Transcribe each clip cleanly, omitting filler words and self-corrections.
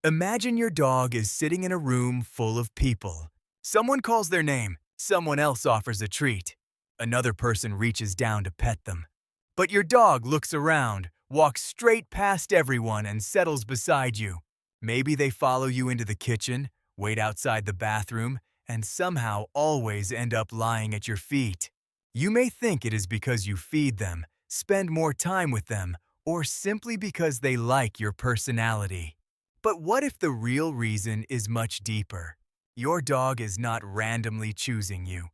Imagine your dog is sitting in a room full of people. Someone calls their name, someone else offers a treat. Another person reaches down to pet them. But your dog looks around, walks straight past everyone, and settles beside you. Maybe they follow you into the kitchen, wait outside the bathroom, and somehow always end up lying at your feet. You may think it is because you feed them, spend more time with them, or simply because they like your personality. But what if the real reason is much deeper? Your dog is not randomly choosing you.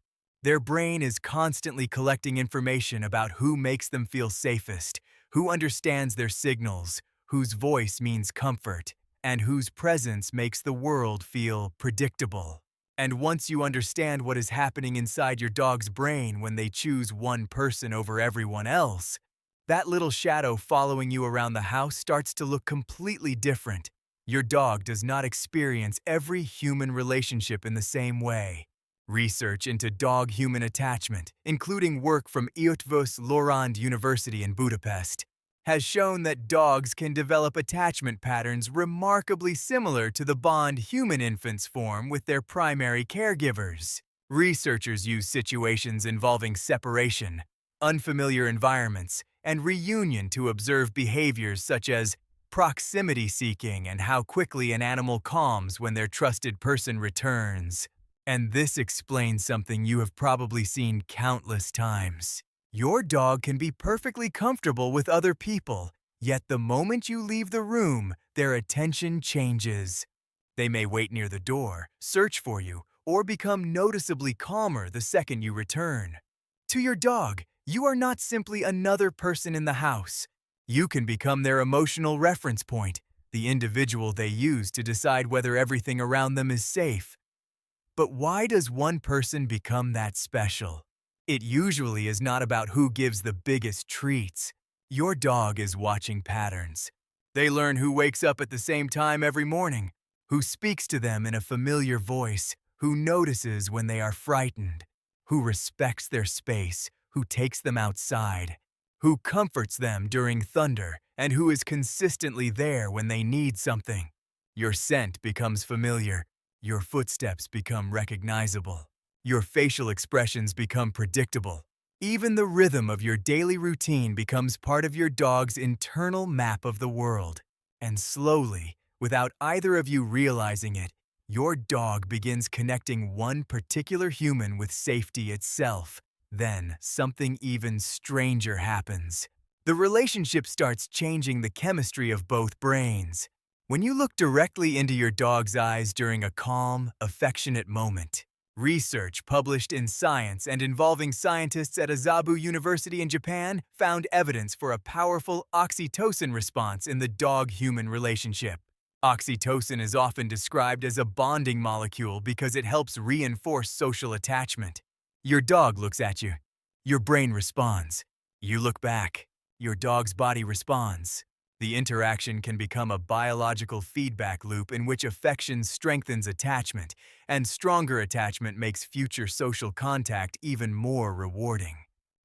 Their brain is constantly collecting information about who makes them feel safest, who understands their signals, whose voice means comfort, and whose presence makes the world feel predictable. And once you understand what is happening inside your dog's brain when they choose one person over everyone else, that little shadow following you around the house starts to look completely different. Your dog does not experience every human relationship in the same way. Research into dog-human attachment, including work from Eötvös Loránd University in Budapest, has shown that dogs can develop attachment patterns remarkably similar to the bond human infants form with their primary caregivers. Researchers use situations involving separation, unfamiliar environments, and reunion to observe behaviors such as proximity seeking and how quickly an animal calms when their trusted person returns. And this explains something you have probably seen countless times. Your dog can be perfectly comfortable with other people, yet the moment you leave the room, their attention changes. They may wait near the door, search for you, or become noticeably calmer the second you return. To your dog, you are not simply another person in the house. You can become their emotional reference point, the individual they use to decide whether everything around them is safe. But why does one person become that special? It usually is not about who gives the biggest treats. Your dog is watching patterns. They learn who wakes up at the same time every morning, who speaks to them in a familiar voice, who notices when they are frightened, who respects their space, who takes them outside, who comforts them during thunder, and who is consistently there when they need something. Your scent becomes familiar. Your footsteps become recognizable. Your facial expressions become predictable. Even the rhythm of your daily routine becomes part of your dog's internal map of the world. And slowly, without either of you realizing it, your dog begins connecting one particular human with safety itself. Then, something even stranger happens. The relationship starts changing the chemistry of both brains. When you look directly into your dog's eyes during a calm, affectionate moment. Research published in Science and involving scientists at Azabu University in Japan found evidence for a powerful oxytocin response in the dog-human relationship. Oxytocin is often described as a bonding molecule because it helps reinforce social attachment. Your dog looks at you. Your brain responds. You look back. Your dog's body responds. The interaction can become a biological feedback loop in which affection strengthens attachment, and stronger attachment makes future social contact even more rewarding.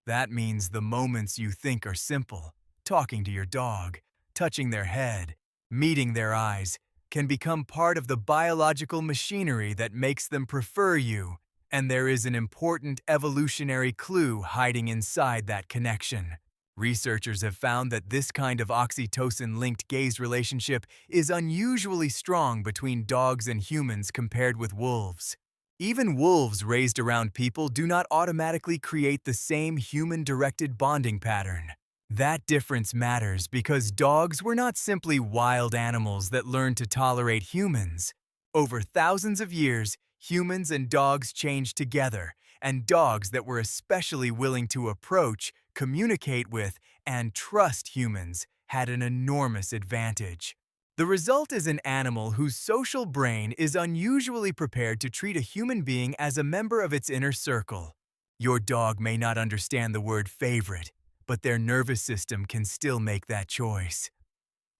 That means the moments you think are simple, talking to your dog, touching their head, meeting their eyes, can become part of the biological machinery that makes them prefer you. And there is an important evolutionary clue hiding inside that connection. Researchers have found that this kind of oxytocin-linked gaze relationship is unusually strong between dogs and humans compared with wolves. Even wolves raised around people do not automatically create the same human-directed bonding pattern. That difference matters because dogs were not simply wild animals that learned to tolerate humans. Over thousands of years, humans and dogs changed together, and dogs that were especially willing to approach, communicate with, and trust humans had an enormous advantage. The result is an animal whose social brain is unusually prepared to treat a human being as a member of its inner circle. Your dog may not understand the word favorite, but their nervous system can still make that choice.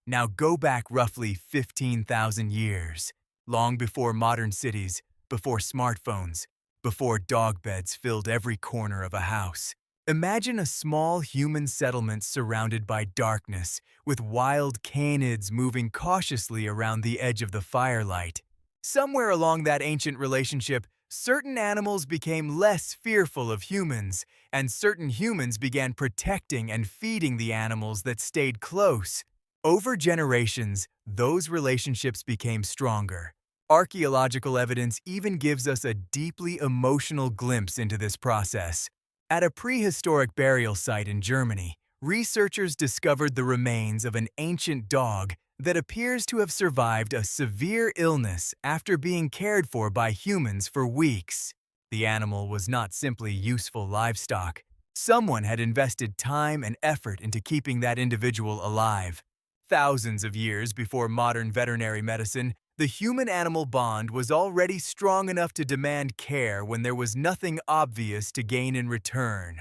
Now go back roughly 15,000 years, long before modern cities, before smartphones, before dog beds filled every corner of a house. Imagine a small human settlement surrounded by darkness, with wild canids moving cautiously around the edge of the firelight. Somewhere along that ancient relationship, certain animals became less fearful of humans, and certain humans began protecting and feeding the animals that stayed close. Over generations, those relationships became stronger. Archaeological evidence even gives us a deeply emotional glimpse into this process. At a prehistoric burial site in Germany, researchers discovered the remains of an ancient dog that appears to have survived a severe illness after being cared for by humans for weeks. The animal was not simply useful livestock. Someone had invested time and effort into keeping that individual alive. Thousands of years before modern veterinary medicine, the human-animal bond was already strong enough to demand care when there was nothing obvious to gain in return.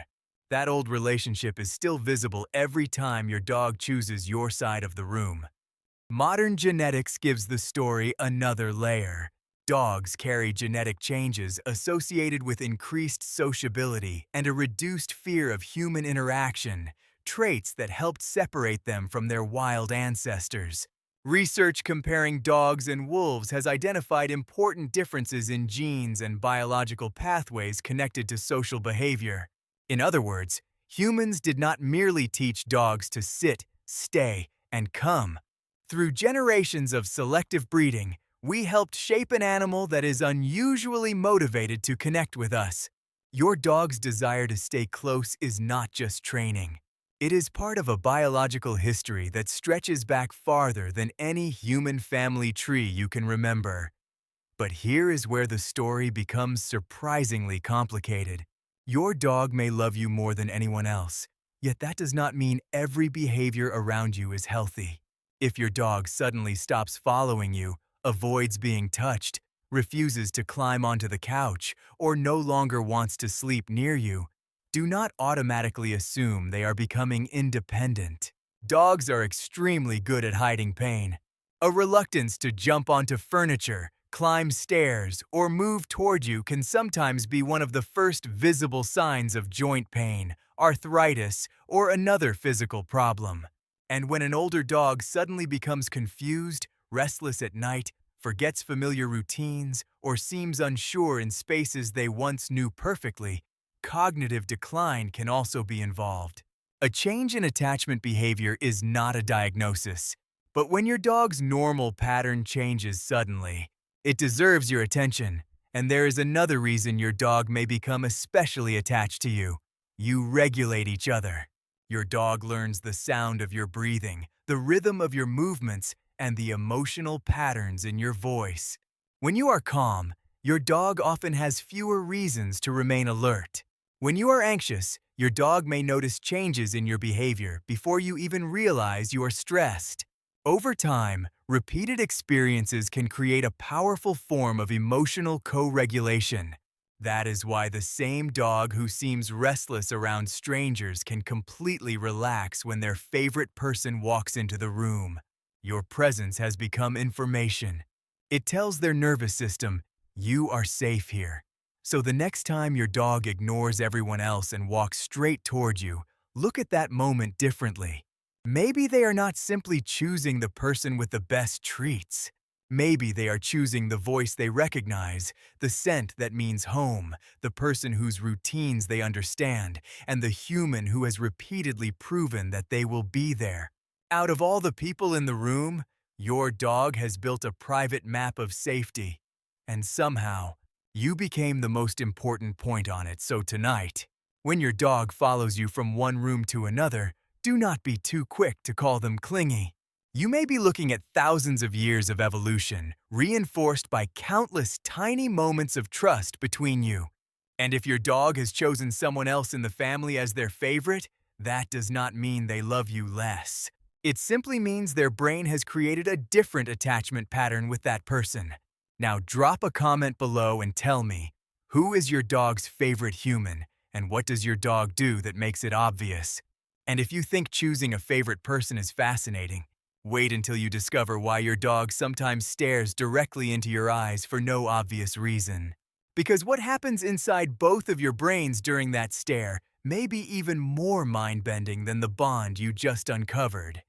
That old relationship is still visible every time your dog chooses your side of the room. Modern genetics gives the story another layer. Dogs carry genetic changes associated with increased sociability and a reduced fear of human interaction, traits that helped separate them from their wild ancestors. Research comparing dogs and wolves has identified important differences in genes and biological pathways connected to social behavior. In other words, humans did not merely teach dogs to sit, stay, and come. Through generations of selective breeding, we helped shape an animal that is unusually motivated to connect with us. Your dog's desire to stay close is not just training. It is part of a biological history that stretches back farther than any human family tree you can remember. But here is where the story becomes surprisingly complicated. Your dog may love you more than anyone else, yet that does not mean every behavior around you is healthy. If your dog suddenly stops following you, avoids being touched, refuses to climb onto the couch, or no longer wants to sleep near you, do not automatically assume they are becoming independent. Dogs are extremely good at hiding pain. A reluctance to jump onto furniture, climb stairs, or move toward you can sometimes be one of the first visible signs of joint pain, arthritis, or another physical problem. And when an older dog suddenly becomes confused, restless at night, forgets familiar routines, or seems unsure in spaces they once knew perfectly, cognitive decline can also be involved. A change in attachment behavior is not a diagnosis, but when your dog's normal pattern changes suddenly, it deserves your attention. And there is another reason your dog may become especially attached to you. You regulate each other. Your dog learns the sound of your breathing, the rhythm of your movements, and the emotional patterns in your voice. When you are calm, your dog often has fewer reasons to remain alert. When you are anxious, your dog may notice changes in your behavior before you even realize you are stressed. Over time, repeated experiences can create a powerful form of emotional co-regulation. That is why the same dog who seems restless around strangers can completely relax when their favorite person walks into the room. Your presence has become information. It tells their nervous system, you are safe here. So the next time your dog ignores everyone else and walks straight toward you, look at that moment differently. Maybe they are not simply choosing the person with the best treats. Maybe they are choosing the voice they recognize, the scent that means home, the person whose routines they understand, and the human who has repeatedly proven that they will be there. Out of all the people in the room, your dog has built a private map of safety. And somehow, you became the most important point on it. So tonight, when your dog follows you from one room to another, do not be too quick to call them clingy. You may be looking at thousands of years of evolution, reinforced by countless tiny moments of trust between you. And if your dog has chosen someone else in the family as their favorite, that does not mean they love you less. It simply means their brain has created a different attachment pattern with that person. Now drop a comment below and tell me, who is your dog's favorite human, and what does your dog do that makes it obvious? And if you think choosing a favorite person is fascinating, wait until you discover why your dog sometimes stares directly into your eyes for no obvious reason. Because what happens inside both of your brains during that stare maybe even more mind-bending than the bond you just uncovered.